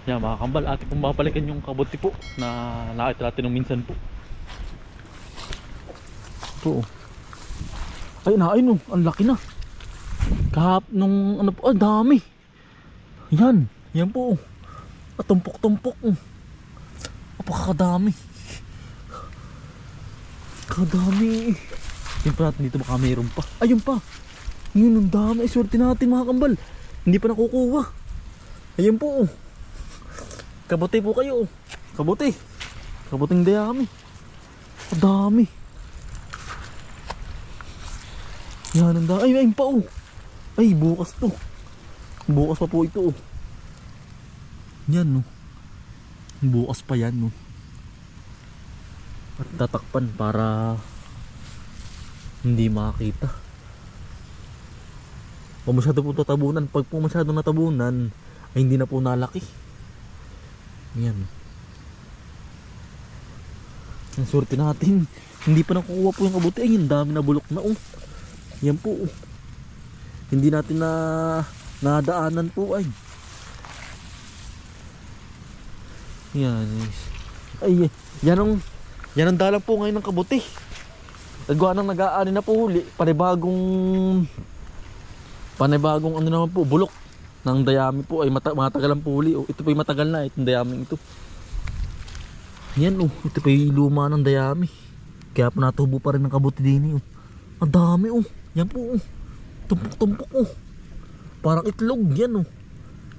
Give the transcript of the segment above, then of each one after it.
Yan mga kambal, ating pong babalikan yung kabuti po na nakita natin nung minsan po. Ito oh. Ayun oh, ang laki na. Kahap nung ano po, dami. Yan po oh. Tumpok-tumpok oh. Apakadami. Kadami. Siyempre natin dito baka mayroon pa. Ayun pa. Yun ang dami. Ay swerte natin mga kambal. Hindi pa nakukuha. Ayun po oh. Kabuti po kayo oh. Kabuti. Kabuting dayami. Kadami. Yan ang dami. Ayun pa oh. Ay bukas to. Bukas pa po ito oh. Yan oh. Bukas pa yan oh. At tatakpan para hindi makakita. Kung masyado po tatabunan, pag po masyado natabunan ay hindi na po nalaki. Yan. Ang swerte natin, hindi pa nakukuha po yung kabuti. Ay, ang dami na bulok na oh. Yan po oh. Hindi natin na nadaanan po ay. Yan. Ay, yan ang dalang po ngayon ng kabuti. Nagawa nang nag-aani na po huli. Panibagong ano naman po, bulok ng dayami po ay matagal ang po huli. Oh, ito po yung matagal na, itong dayami ito. Yan oh, ito po yung luma ng dayami. Kaya po natubo pa rin ng kabuti din oh. Ang dami oh. Yan po oh. Tumpok-tumpok oh. Parang itlog yan oh.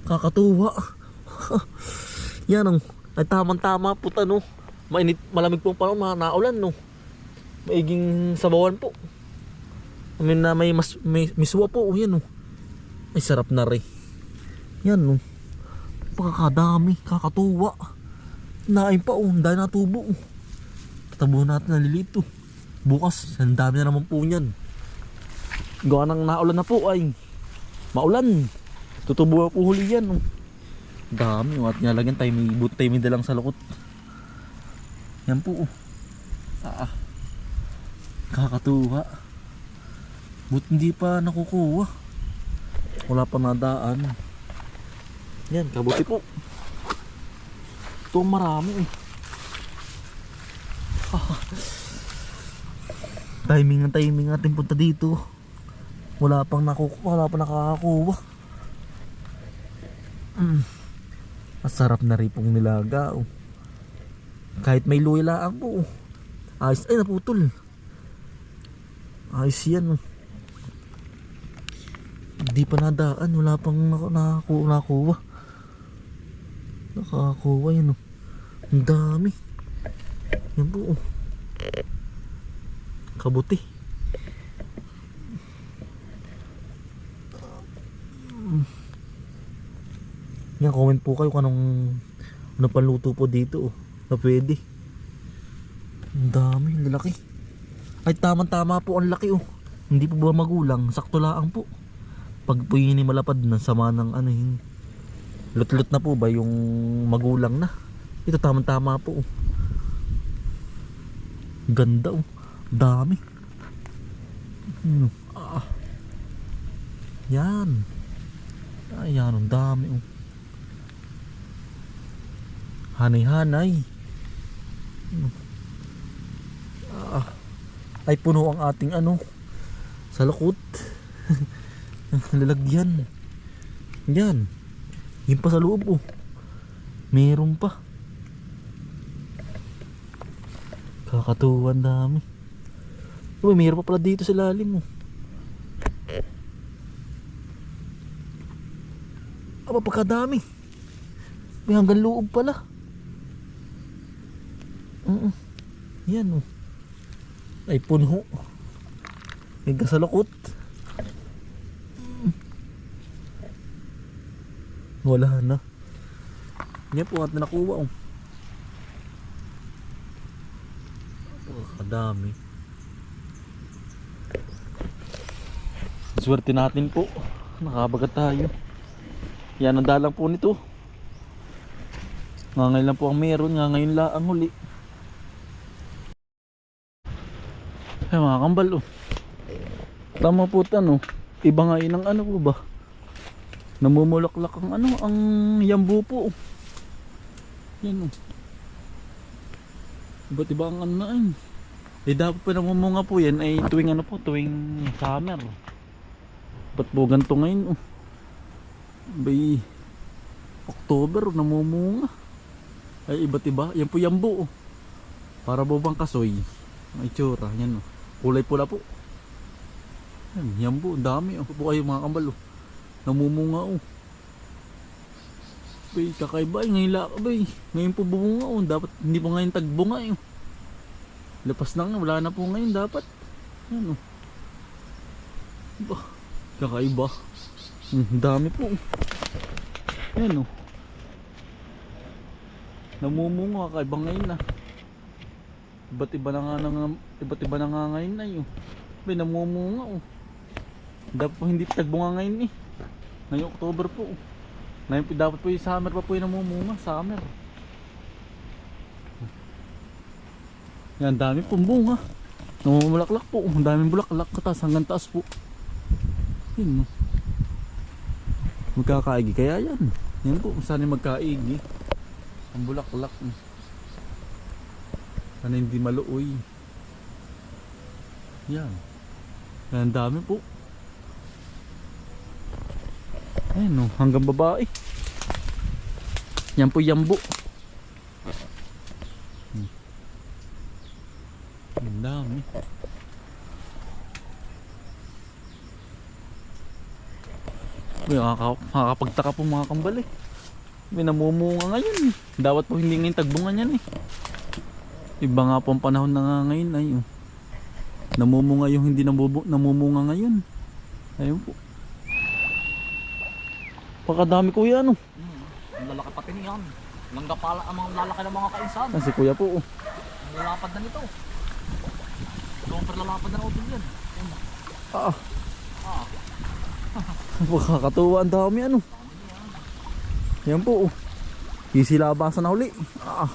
Kakatuwa. Yan oh. Ay tamang-tama po tano. Mainit, malamig po pa naulan no. Maiging sabawan po. I mean na may miswa po oh, yan oh. Ay sarap na rin. Yan oh. Pagkakadami, kakatuwa. Nain pa oh, dahil natubo oh. Tatabuhan natin na lilito. Bukas, ang dami na naman po niyan. Gawa nang naulan na po ay maulan. Tutubo po huli yan oh. Dami oh, at nilagyan tayo may boot tayo may dalang sa lukot. Yan po oh. Kakatuwa. But hindi pa nakukuha. Wala pa nadaan. Yan, kabuti po. Ito marami eh. Timing natin punta dito. Wala pa nakakakuha. Masarap na rin pong nilaga oh. Kahit may luya lang po oh. Ayos, ay naputol. Ayos yan oh. Hindi pa nadaan, wala pang nakakuha. Nakakuha yan oh. Ang dami. Yan po oh. Kabuti. Yan, comment po kayo kung ano paluto po dito oh. Na pwede. Ang dami, ang lalaki. Ay tamang-tama po ang laki oh. Hindi po ba magulang, sakto lang po. Pag po yun malapad na sama ng ano yun. Lut-lut na po ba yung magulang na. Ito tamang-tama po oh. Ganda oh. Dami. Yan. Ayan, ang dami oh. Hanay-hanay. Ay puno ang ating ano sa lukot. Lalagyan. Yan. Yung pa sa loob oh. Meron pa. Kakatuwa, dami. Uy, meron pa pala dito sa lalim oh. Aba pagkadami. May hanggang loob pala. Yan oh. Ay puno. May kasalukot. Wala na. Yan po at nakuha oh. Kadami. Swerte natin po. Nakabagat tayo. Yan ang dalang po nito. Ngayon lang po ang meron. Ngayon lang ang huli. Ay mga kambal oh. Tama po tan oh. Iba nga yun ang ano po ba. Namumulaklak ang ano, ang yambu po oh. Yan oh. Iba't iba ang ano na yun. Eh dapat pa namumunga po yan ay tuwing ano po, tuwing summer. Ba't po ganito ngayon oh. Bay October namumunga. Ay iba't iba. Yan po yambo oh. Para po bang kasoy. Ang itsura. Yan oh. Kulay pula po. Yan yambo. Dami oh. Po kayo mga kambal oh. Namumunga oh. Bay kakaiba eh. Ngayon laka bay. Ngayon po bumunga oh. Dapat hindi po ngayon tagbunga eh oh. Lapas na nga, wala na po ngayon dapat. Ano? Bah, kakaiba. Dami po. Ano? Namumunga kakaiba ngayon na. Iba't iba na nga ngayon na yun. May namumunga oh. Dapat po hindi tagbunga ngayon eh. Ngayong October po. Ngayon po dapat po yung summer pa po yung namumunga. Summer. Yan, dami pong bunga. Namumulaklak po. Ang daming bulaklak. Katas hanggang taas po. Yun. Magkakaigi kaya yan. Yan po. Sana magkaigi. Ang bulaklak. Sana hindi maluoy. Yan. Yan, dami po. Ayun o. Hanggang babae. Yan po yambo. Ang dami. Makakapagtaka po mga kambal eh. May namumunga ngayon eh. Dapat po hindi ngayon tagbungan yan eh. Iba nga po ang panahon na nga ngayon ay oh. Namumunga yung hindi namumunga ngayon. Ayun po. Pakadami kuya ano. Ang lalaki pati niyan. Langgapala ang mga lalaki ng mga kainsan. Si kuya po oh. Ang lalapad na nito. Super lalapad na utol yan. Ah. Pakakatuwa ang dami ano. Yan po oh. Isilabasan na uli. Ah.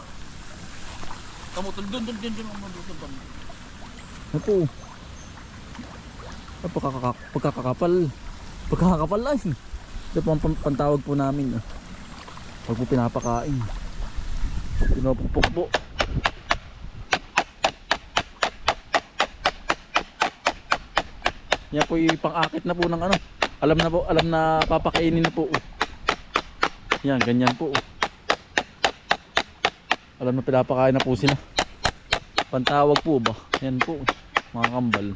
Kamutol dun ang mandutol dun. Yan po oh. Pagkakakapal ay. Ito po ang pantawag po namin oh. Pag po pinapakain. Pinapukpok po. Yan po yung pang-akit na po ng ano. Alam na papakainin na po. Yan, ganyan po. Alam na pinapakain na po sila. Pantawag po ba? Yan po, mga kambal.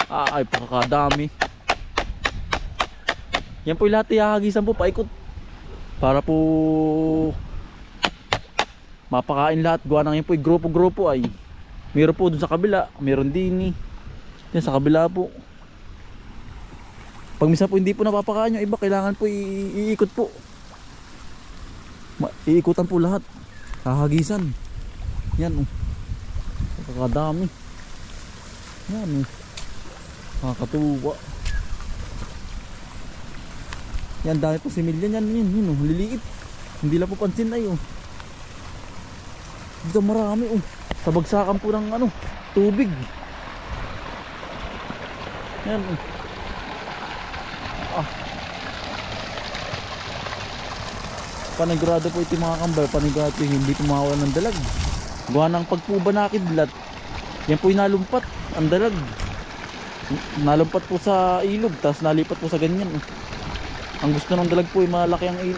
Ay, pakakadami. Yan po yung lahat ihahagisan po, paikot. Para po mapakain lahat. Gawa na yan po yung grupo-grupo ay. Meron po dun sa kabila, meron din yan sa kabila po. Pag minsan po hindi po napapakain yung iba, kailangan po iikot po. Iikutan po lahat. Hahagisan. Yan oh. Kakadami. Yan oh. Nakakatuwa. Yan, dami po similyan yan. Yun oh, liliit. Hindi lang po pansin ay oh. Dito marami oh. Sabagsakan po ng ano, tubig. Yan oh. Panigurado po ito mga kambal. Panigurado po hindi po mawala ng dalag. Gawa ng pagpuba na kidlat. Yan po yung nalumpat. Ang dalag nalumpat po sa ilog. Tapos nalipat po sa ganyan. Ang gusto ng dalag po ay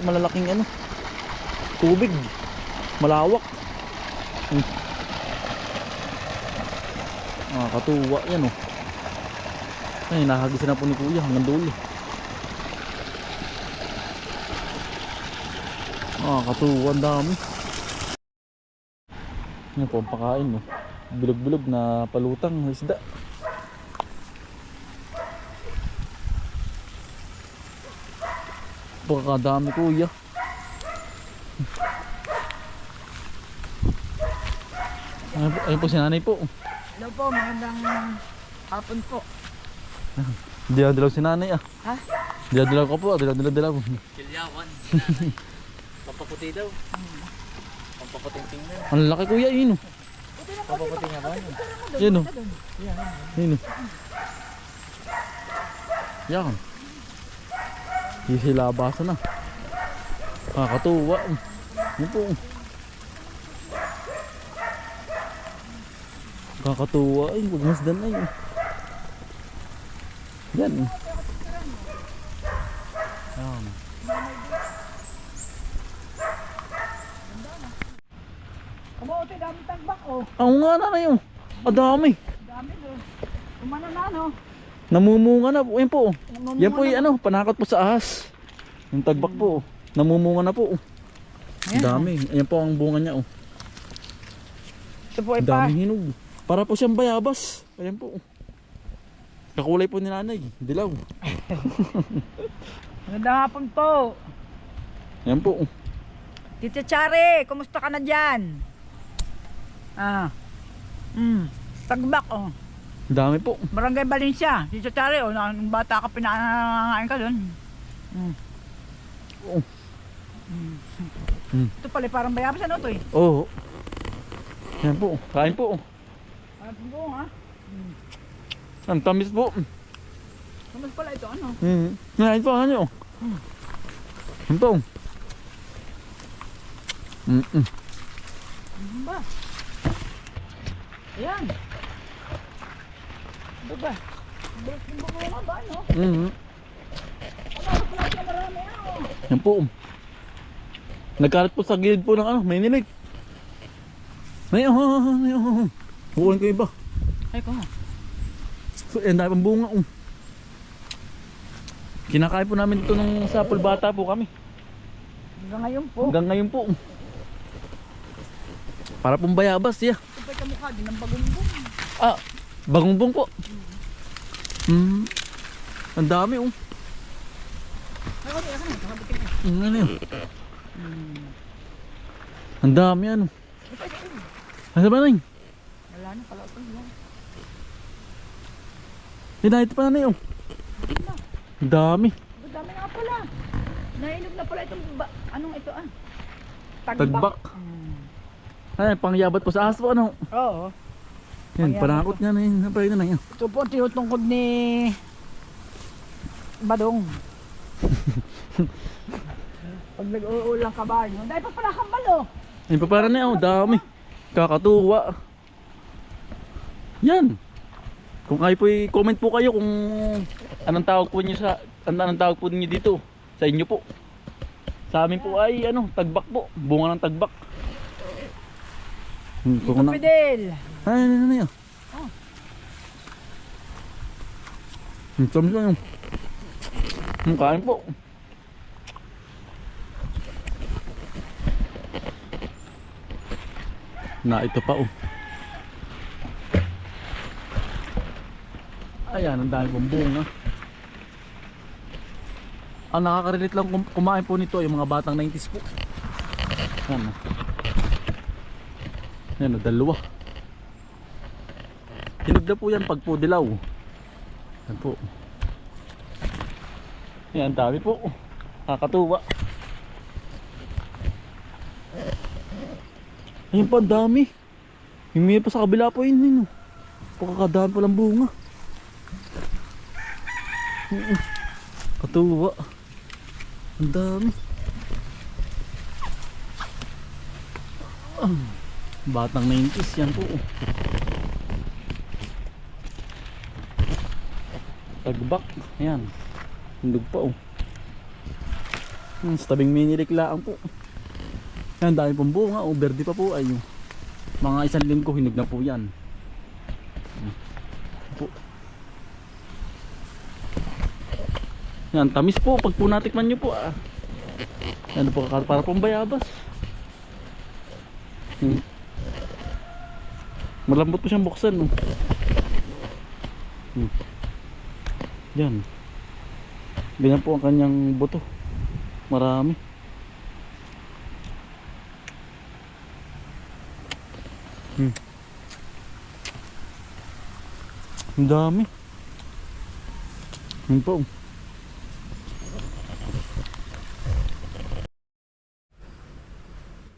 malalaking ano, tubig. Malawak. Katuwa yan oh. Ay, nahagisan na po ni kuya hanggang dulo. Katuwa, ang dami. Ano po ang pakain no? Bilog-bilog na palutang na isda. Pagkakadami kuya. Ayun po si nanay po. Hello po, magandang hapon po. Diladalaw si nanay ah. Ha? Diladalaw ka po, diladalaw. Kilyawan. Pampaputi daw. Pampaputing na. Ang laki kuya yun oh. Pampaputing nga ba? Yan oh. Yan oh. Yan. Isilabasan na. Kakatuwa. Yan po. Kakatuwa ay, pagmasdan ay. Yan. Yan. Kamote, dami tagbak oh. Oo nga na na yun. Dami. Dami do. Umano na no. Namumunga na po. Yan po. Namumunga Yan po na. yung ano, panakot po sa ahas. Yung tagbak po. Namumunga na po. Ayan, Dami. Ayan po ang bunga niya. Ito po ay pa. Dami hinog. Para po siyang bayabas. Ayan po. Kakulay po ni nanay. Dilaw. Magandang hapon po. Ayan po. Tita Chari, kumusta ka na dyan? Tagbak oh. Dami po. Barangay Valencia. Tita Chari oh, nung bata ka pinangangain ka doon. Oo. Ito pala parang bayabas ano to eh. Oo. Ayan po. Kain po. Ano po ha? Ang tamis po. Kamas pala ito ano? Ngayon po, ano yun? Ayan po. Ano ba? Ayan. Ano ba? Balas ng bunga ba ano? Ano pala ito marami ano? Ayan po. Nagkalat po sa gilid po ng ano, may nilig. May hukuhin ko iba. Ay ko. So, yan dahil pang bunga. Kinakain po namin ito nung sa pulbata po kami. Hanggang ngayon po. Hanggang ngayon po. Para pong bayabas, yeah. Ito pa yung mukha din ng bagumbong. Bagungbong po. Ang dami Ay ko, nakabutin ka. Ano yun? Ang dami ano. Ano ba na yun? Wala na pala ito. Ito pa na yun. Ang dami. Ang dami na pala. Nainog na pala itong anong ito ah? Tagbak. Ay, pangyabat po sa ahas po ano. Oo. Yan, Pangyabat panakot nga na yun. Napay na yun. Ito po ang tinutungkod ni Badong. Pag nag-uulang kabayo. Dahil pa pala kambal oh. Ayun pa para na yun. Dami. Kakatuwa. Yan. Kung kayo po comment po kayo kung anong tawag po niyo sa anong tawag po niyo dito sa inyo po. Sa amin po ay ano, tagbak po. Bunga ng tagbak. Ito Fidel. Ay, ano yun? Tamis na yun. Kain po. Na ito pa oh. Ayan, ang dami pong bunga. Ang nakaka-relate lang kumain po nito yung mga batang 90s po. Ayan oh. Ayan oh, dalawa. Hinog na po yan pag po dilaw. Ayan po. Ayan, dami po. Kakatuwa. Ayan pa, ang dami. Yung may pa sa kabila po yun. Pagkakadami palang bunga. Katuwa. Ang dami. Batang 90s yan po. Tagbak. Ayan. Hindog pa oh. Sa tabing miniliklaan po. Ayan, dami pong bunga oh. Verde pa po ay mga isang linggo hinog na po yan. Po. Yan, tamis po pag po natikman nyo po ah. Yan po, para pong bayabas. Malambot po siyang buksan no? Yan. Ganyan po ang kanyang buto. Marami. Ang dami. Yun po.